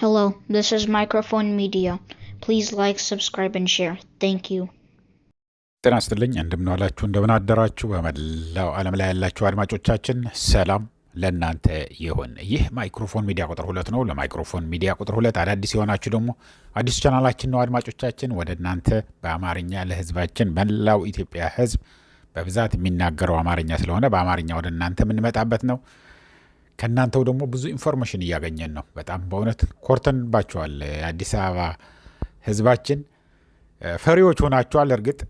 Hello, this is Microphone Media. Please like, subscribe, and share. Thank you. ጤና ይስጥልኝ እንደምናላችሁ እንደምናደራችሁ በመላው ዓለም ላይ ያላችሁ አድማጮቻችን ሰላም ለእናንተ ይሁን። ይህ ማይክሮፎን ሚዲያ ቁጥር 2 ነው። ለማይክሮፎን ሚዲያ ቁጥር 2 አዳዲስ የሆናችሁ ደግሞ አዲስ ቻናላችን ነው። አድማጮቻችን ወደ እናንተ በአማርኛ ለህዝባችን መላው ኢትዮጵያ ህዝብ በብዛት የሚናገረው አማርኛ ስለሆነ በአማርኛ ወደ እናንተ የምንመጣበት ነው። ከናንተው ደግሞ ብዙ ኢንፎርሜሽን እያገኘን ነው። በጣም በእውነት ኮርተንባችኋል። የአዲስ አበባ ህዝባችን ፈሪዎች ሆናችኋል። እርግጥ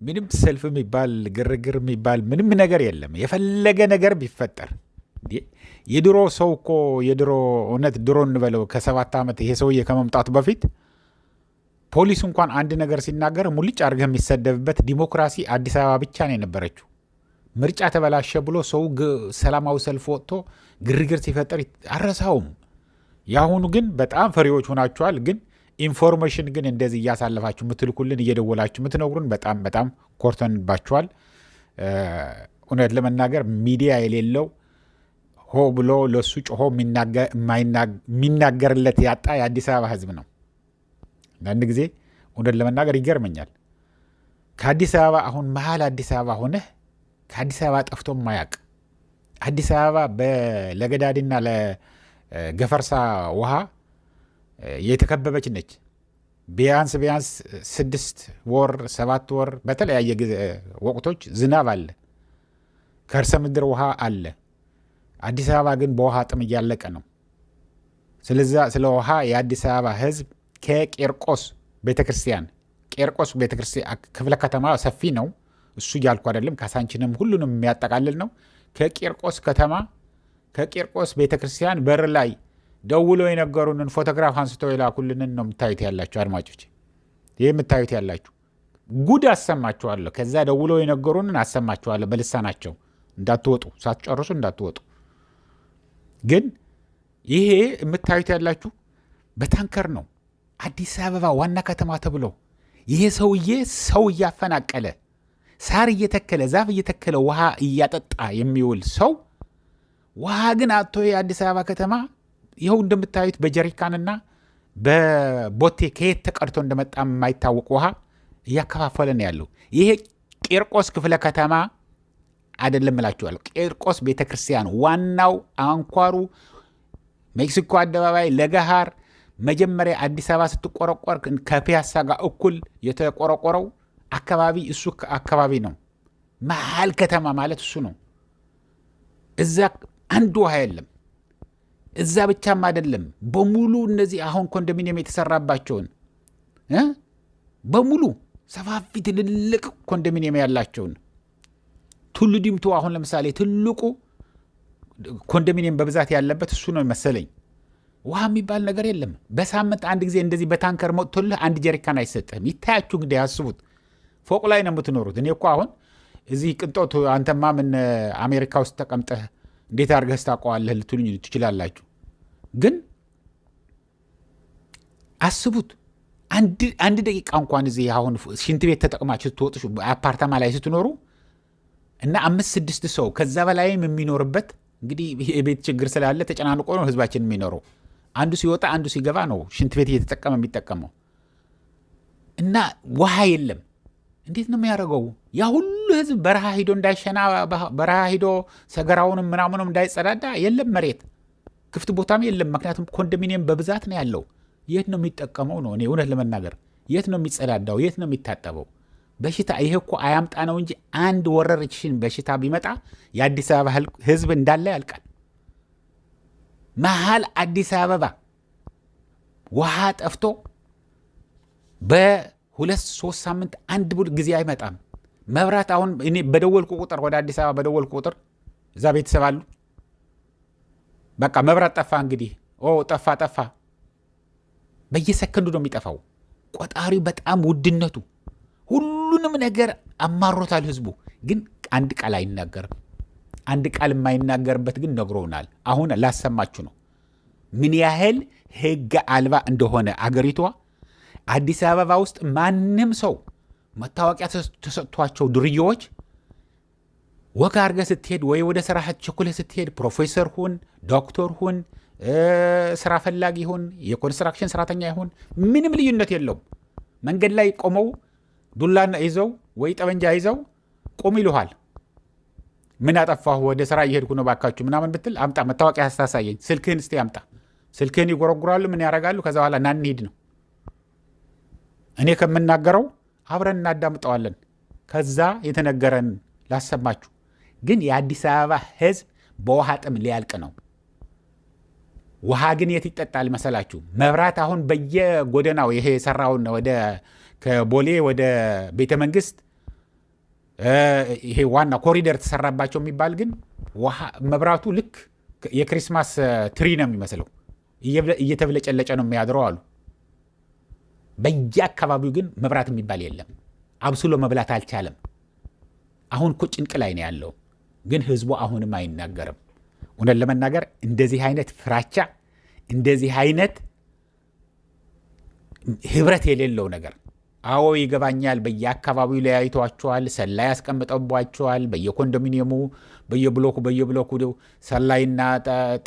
ምንም ሰልፍ የሚባል ግርግር የሚባል ምንም ነገር የለም። የፈለገ ነገር ቢፈጠር የድሮ ሰው እኮ የድሮ እውነት ድሮ እንበለው ከ7 ዓመት ይሄ ሰውዬ ከመምጣቱ በፊት ፖሊስ እንኳን አንድ ነገር ሲናገር ሙልጭ አድርገህ የሚሰደብበት ዲሞክራሲ አዲስ አበባ ብቻ ነው የነበረችው። ምርጫ ተበላሸ ብሎ ሰው ሰላማዊ ሰልፍ ወጥቶ ግርግር ሲፈጠር አረሳውም። የአሁኑ ግን በጣም ፈሪዎች ሆናችኋል። ግን ኢንፎርሜሽን ግን እንደዚህ እያሳለፋችሁ ምትልኩልን እየደወላችሁ ምትነግሩን በጣም በጣም ኮርተንባችኋል። እውነት ለመናገር ሚዲያ የሌለው ሆ ብሎ ለሱ ጮሆ የሚናገርለት ያጣ የአዲስ አበባ ህዝብ ነው። አንዳንድ ጊዜ እውነት ለመናገር ይገርመኛል። ከአዲስ አበባ አሁን መሀል አዲስ አበባ ሆነህ ከአዲስ አበባ ጠፍቶ ማያቅ አዲስ አበባ ለገዳዲና ለገፈርሳ ውሃ የተከበበች ነች። ቢያንስ 6 ወር 7 ወር በተለያየ ወቅቶች ዝናብ አለ፣ ከርሰ ምድር ውሃ አለ። አዲስ አበባ ግን በውሃ ጥም እያለቀ ነው። ስለ ውሃ የአዲስ አበባ ህዝብ ከቄርቆስ ቤተክርስቲያን ክፍለ ከተማ ሰፊ ነው። እሱ እያልኩ አይደለም። ካሳንችንም ሁሉንም የሚያጠቃልል ነው። ከቂርቆስ ከተማ ከቂርቆስ ቤተክርስቲያን በር ላይ ደውሎ የነገሩንን ፎቶግራፍ አንስተው የላኩልንን ነው የምታዩት ያላችሁ አድማጮች። ይህ የምታዩት ያላችሁ ጉድ አሰማችኋለሁ። ከዛ ደውሎ የነገሩንን አሰማችኋለሁ በልሳናቸው። እንዳትወጡ፣ ሳትጨርሱ እንዳትወጡ። ግን ይሄ የምታዩት ያላችሁ በታንከር ነው አዲስ አበባ ዋና ከተማ ተብሎ ይሄ ሰውዬ ሰው እያፈናቀለ ሳር እየተከለ ዛፍ እየተከለ ውሃ እያጠጣ የሚውል ሰው ውሃ ግን አጥቶ የአዲስ አበባ ከተማ ይኸው እንደምታዩት በጀሪካንና በቦቴ ከየት ተቀድቶ እንደመጣ የማይታወቅ ውሃ እያከፋፈለ ነው ያለው። ይሄ ቂርቆስ ክፍለ ከተማ አይደለም እላችኋለሁ። ቂርቆስ ቤተክርስቲያን ዋናው አንኳሩ ሜክሲኮ አደባባይ ለገሃር መጀመሪያ አዲስ አበባ ስትቆረቆር ከፒያሳ ጋር እኩል የተቆረቆረው አካባቢ እሱ አካባቢ ነው። መሀል ከተማ ማለት እሱ ነው። እዛ አንድ ውሃ የለም። እዛ ብቻም አይደለም፣ በሙሉ እነዚህ አሁን ኮንዶሚኒየም የተሰራባቸውን በሙሉ ሰፋፊ ትልልቅ ኮንዶሚኒየም ያላቸውን ቱሉ ዲምቱ አሁን ለምሳሌ ትልቁ ኮንዶሚኒየም በብዛት ያለበት እሱ ነው መሰለኝ። ውሃ የሚባል ነገር የለም። በሳምንት አንድ ጊዜ እንደዚህ በታንከር መጥቶልህ አንድ ጀሪካን አይሰጥህም። ይታያችሁ እንግዲህ ያስቡት። ፎቅ ላይ ነው የምትኖሩት። እኔ እኮ አሁን እዚህ ቅንጦት አንተማ ምን አሜሪካ ውስጥ ተቀምጠህ እንዴት አድርገህ ታውቀዋለህ ልትሉኝ ትችላላችሁ። ግን አስቡት አንድ ደቂቃ እንኳን እዚህ አሁን ሽንት ቤት ተጠቅማችሁ ስትወጡ አፓርታማ ላይ ስትኖሩ እና 5-6 ሰው ከዛ በላይም የሚኖርበት እንግዲህ የቤት ችግር ስላለ ተጨናንቆ ነው ህዝባችን የሚኖረው። አንዱ ሲወጣ አንዱ ሲገባ ነው ሽንት ቤት እየተጠቀመ የሚጠቀመው እና ውሃ የለም። እንዴት ነው የሚያደርገው? ያ ሁሉ ህዝብ በረሃ ሂዶ እንዳይሸና በረሃ ሂዶ ሰገራውንም ምናምንም እንዳይጸዳዳ የለም፣ መሬት ክፍት ቦታም የለም። ምክንያቱም ኮንዶሚኒየም በብዛት ነው ያለው። የት ነው የሚጠቀመው ነው? እኔ እውነት ለመናገር የት ነው የሚጸዳዳው? የት ነው የሚታጠበው? በሽታ ይሄ እኮ አያምጣ ነው እንጂ አንድ ወረርሽኝ በሽታ ቢመጣ የአዲስ አበባ ህዝብ እንዳለ ያልቃል። መሀል አዲስ አበባ ውሃ ጠፍቶ በ2-3 ሳምንት አንድ ጊዜ አይመጣም። መብራት አሁን እኔ በደወልኩ ቁጥር ወደ አዲስ አበባ በደወልኩ ቁጥር እዛ ቤተሰብ አሉ። በቃ መብራት ጠፋ፣ እንግዲህ ጠፋ። በየሰከንዱ ነው የሚጠፋው። ቆጣሪው በጣም ውድነቱ ሁሉንም ነገር አማሮታል ህዝቡ። ግን አንድ ቃል አይናገርም። አንድ ቃል የማይናገርበት ግን ነግሮናል። አሁን ላሰማችሁ ነው ምን ያህል ህግ አልባ እንደሆነ አገሪቷ። አዲስ አበባ ውስጥ ማንም ሰው መታወቂያ ተሰጥቷቸው ድርዮች ወጋ አድርገህ ስትሄድ ወይ ወደ ስራ ቸኩለህ ስትሄድ ፕሮፌሰር ሁን ዶክተር ሁን ስራ ፈላጊ ይሁን የኮንስትራክሽን ሰራተኛ ይሁን ምንም ልዩነት የለውም። መንገድ ላይ ቆመው ዱላና ይዘው ወይ ጠመንጃ ይዘው ቆም ይሉሃል። ምን አጠፋሁ ወደ ስራ እየሄድኩ ነው ባካችሁ ምናምን ብትል አምጣ መታወቂያ አስተሳሳየኝ ስልክህን እስቲ አምጣ። ስልክህን ይጎረጉራሉ። ምን ያደርጋሉ? ከዛ በኋላ ና እንሂድ ነው። እኔ ከምናገረው አብረን እናዳምጠዋለን። ከዛ የተነገረን ላሰማችሁ። ግን የአዲስ አበባ ህዝብ በውሃ ጥም ሊያልቅ ነው። ውሃ ግን የት ይጠጣል መሰላችሁ? መብራት አሁን በየጎደናው ይሄ የሰራውን ወደ ከቦሌ ወደ ቤተ መንግስት ይሄ ዋና ኮሪደር ተሰራባቸው የሚባል ግን መብራቱ ልክ የክሪስማስ ትሪ ነው የሚመስለው። እየተብለጨለጨ ነው የሚያድረው አሉ። በየአካባቢው ግን መብራት የሚባል የለም። አብስሎ መብላት አልቻለም። አሁን እኮ ጭንቅ ላይ ነው ያለው። ግን ህዝቡ አሁንም አይናገርም። እውነት ለመናገር እንደዚህ አይነት ፍራቻ፣ እንደዚህ አይነት ህብረት የሌለው ነገር አዎ ይገባኛል። በየአካባቢው ለያይቷቸዋል። ሰላይ ያስቀምጠባቸዋል። በየኮንዶሚኒየሙ በየብሎኩ ሰላይና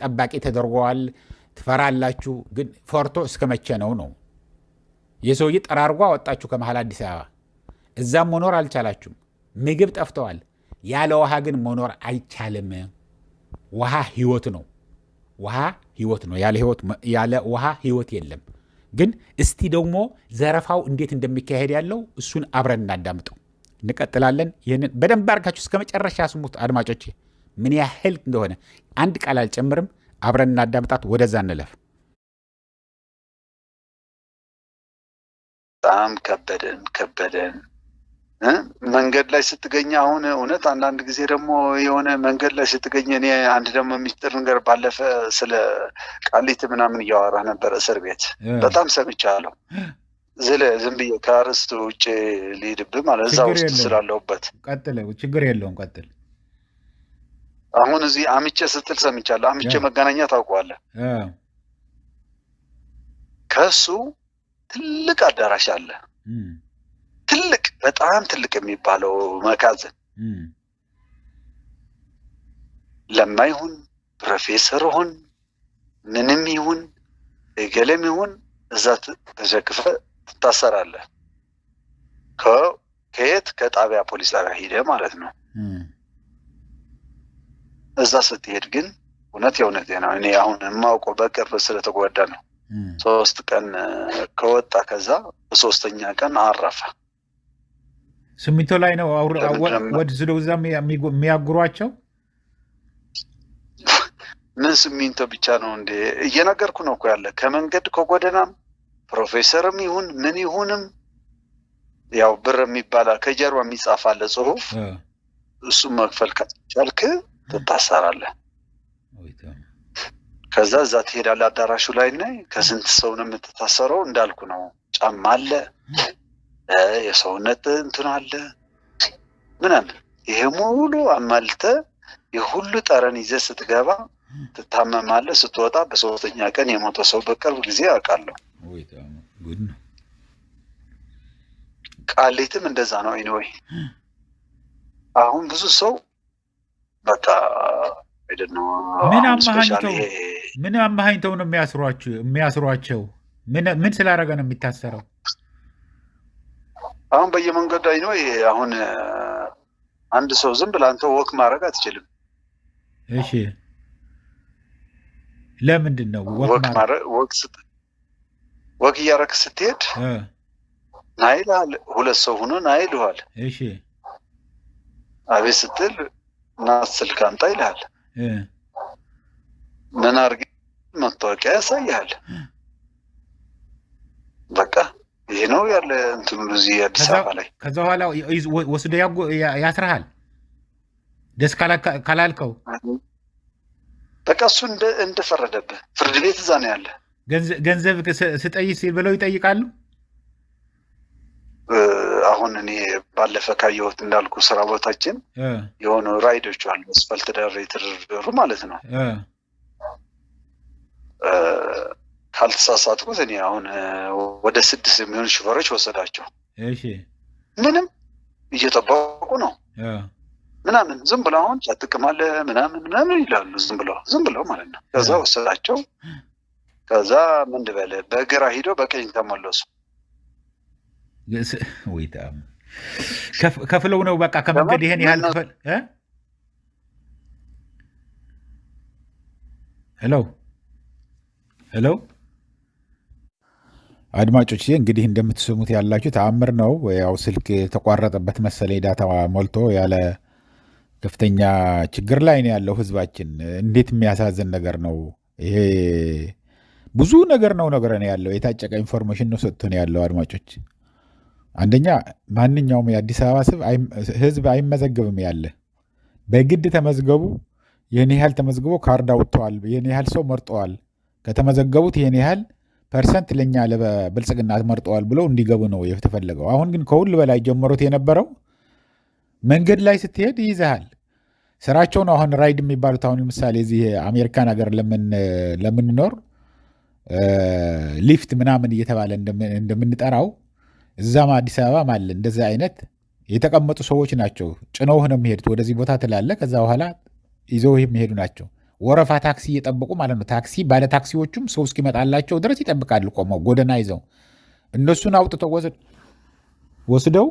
ጠባቂ ተደርገዋል። ትፈራላችሁ። ግን ፈርቶ እስከ መቼ ነው? የሰውዬ ጠራርጓ ወጣችሁ ከመሃል አዲስ አበባ። እዛም መኖር አልቻላችሁም። ምግብ ጠፍተዋል። ያለ ውሃ ግን መኖር አይቻልም። ውሃ ህይወት ነው። ውሃ ህይወት ነው። ያለ ውሃ ህይወት የለም። ግን እስቲ ደግሞ ዘረፋው እንዴት እንደሚካሄድ ያለው እሱን አብረን እናዳምጠው። እንቀጥላለን። ይህንን በደንብ አድርጋችሁ እስከ መጨረሻ ስሙት አድማጮቼ፣ ምን ያህል እንደሆነ አንድ ቃል አልጨምርም። አብረን እናዳምጣት። ወደዛ እንለፍ። በጣም ከበደን መንገድ ላይ ስትገኝ አሁን እውነት አንዳንድ ጊዜ ደግሞ የሆነ መንገድ ላይ ስትገኝ እኔ አንድ ደግሞ የሚስጥር ነገር ባለፈ ስለ ቃሊቲ ምናምን እያወራ ነበር እስር ቤት በጣም ሰምቻለሁ። ዝም ብዬ ከአርስቱ ውጭ ሊሄድብህ ማለት እዛ ውስጥ ስላለሁበት ቀጥል፣ ችግር የለውም ቀጥል። አሁን እዚህ አምቼ ስትል ሰምቻለሁ። አምቼ መገናኛ ታውቀዋለህ? ከሱ ትልቅ አዳራሽ አለ። ትልቅ በጣም ትልቅ የሚባለው መጋዘን ለማ ይሁን ፕሮፌሰር ይሁን ምንም ይሁን እገለም ይሁን እዛ ተሸክፈ ትታሰራለህ። ከየት ከጣቢያ ፖሊስ ጣቢያ ሄደ ማለት ነው። እዛ ስትሄድ ግን እውነት የእውነቴ ነው። እኔ አሁን የማውቀው በቅርብ ስለተጎዳ ነው። 3 ቀን ከወጣ ከዛ በሶስተኛ ቀን አረፈ። ስሚንቶ ላይ ነው ወድ ዝደው እዛ የሚያጉሯቸው። ምን ስሚንቶ ብቻ ነው እንዴ? እየነገርኩ ነው እኮ ያለ ከመንገድ ከጎደናም ፕሮፌሰርም ይሁን ምን ይሁንም ያው ብር የሚባል ከጀርባ የሚጻፍ አለ ጽሁፍ። እሱም መክፈል ካልቻልክ ትታሰራለህ። ከዛ እዛ ትሄዳለህ አዳራሹ ላይ እና ከስንት ሰው ነው የምትታሰረው? እንዳልኩ ነው። ጫማ አለ፣ የሰውነት እንትን አለ ምናምን። ይሄ ሙሉ አማልተ የሁሉ ጠረን ይዘህ ስትገባ ትታመማለህ። ስትወጣ በሶስተኛ ቀን የሞተ ሰው በቅርብ ጊዜ አውቃለሁ። ቃሊትም እንደዛ ነው። ኤኒዌይ አሁን ብዙ ሰው በቃ አይደለም ምን አማሃኝተው ነው የሚያስሯቸው? ምን ስላደረገ ነው የሚታሰረው? አሁን በየመንገዱ ላይ ነው። አሁን አንድ ሰው ዝም ብለህ አንተ ወክ ማድረግ አትችልም። እሺ ለምንድን ነው ወክ እያደረክ ስትሄድ ናይልሃል። 2 ሰው ሆኖ ናይልሃል። እሺ አቤት ስትል እና ስልክ አምጣ ይልሃል። ምን አድርግ መታወቂያ ያሳይሃል። በቃ ይሄ ነው ያለ እንትኑ እዚህ አዲስ አበባ ላይ። ከዛ በኋላ ወስዶ ያስርሃል። ደስ ካላልከው በቃ እሱ እንደፈረደብህ ፍርድ ቤት እዛ ነው ያለ። ገንዘብ ስጠይቅ ሲል ብለው ይጠይቃሉ። አሁን እኔ ባለፈ ካየሁት እንዳልኩ ስራ ቦታችን የሆኑ ራይዶች አሉ፣ አስፋልት ዳር የተደረደሩ ማለት ነው። ካልተሳሳትኩት እኔ አሁን ወደ 6 የሚሆኑ ሹፌሮች ወሰዳቸው። እሺ ምንም እየጠበቁ ነው። ምናምን ዝም ብለው አሁን ጫጥቅማለ ምናምን ይላሉ። ዝም ብለው ማለት ነው። ከዛ ወሰዳቸው። ከዛ ምን ልበል በግራ ሂዶ በቀኝ ተመለሱ። ከፍለው ነው በቃ ከመንገድ ይሄን ያህል ክፈል። ሄሎ አድማጮች፣ እንግዲህ እንደምትሰሙት ያላችሁ ተአምር ነው። ያው ስልክ የተቋረጠበት መሰለኝ ዳታ ሞልቶ ያለ ከፍተኛ ችግር ላይ ነው ያለው ህዝባችን። እንዴት የሚያሳዝን ነገር ነው ይሄ! ብዙ ነገር ነው ያለው። የታጨቀ ኢንፎርሜሽን ነው ሰጥቶን ያለው አድማጮች። አንደኛ ማንኛውም የአዲስ አበባ ህዝብ አይመዘገብም ያለ በግድ ተመዝገቡ፣ ይህን ያህል ተመዝግቦ ካርድ አውጥተዋል፣ ይህን ያህል ሰው መርጠዋል፣ ከተመዘገቡት ይህን ያህል ፐርሰንት ለእኛ ለብልጽግና መርጠዋል ብለው እንዲገቡ ነው የተፈለገው። አሁን ግን ከሁሉ በላይ ጀመሩት የነበረው መንገድ ላይ ስትሄድ ይይዝሃል። ስራቸው ነው። አሁን ራይድ የሚባሉት አሁን ምሳሌ እዚህ አሜሪካን ሀገር ለምንኖር ሊፍት ምናምን እየተባለ እንደምንጠራው እዛም አዲስ አበባ አለ። እንደዚ አይነት የተቀመጡ ሰዎች ናቸው። ጭነውህ ነው የሚሄዱት። ወደዚህ ቦታ ትላለ፣ ከዛ በኋላ ይዘው የሚሄዱ ናቸው። ወረፋ ታክሲ እየጠበቁ ማለት ነው። ታክሲ ባለ ታክሲዎቹም ሰው እስኪመጣላቸው ድረስ ይጠብቃሉ ቆመው ጎደና ይዘው። እነሱን አውጥተው ወስደው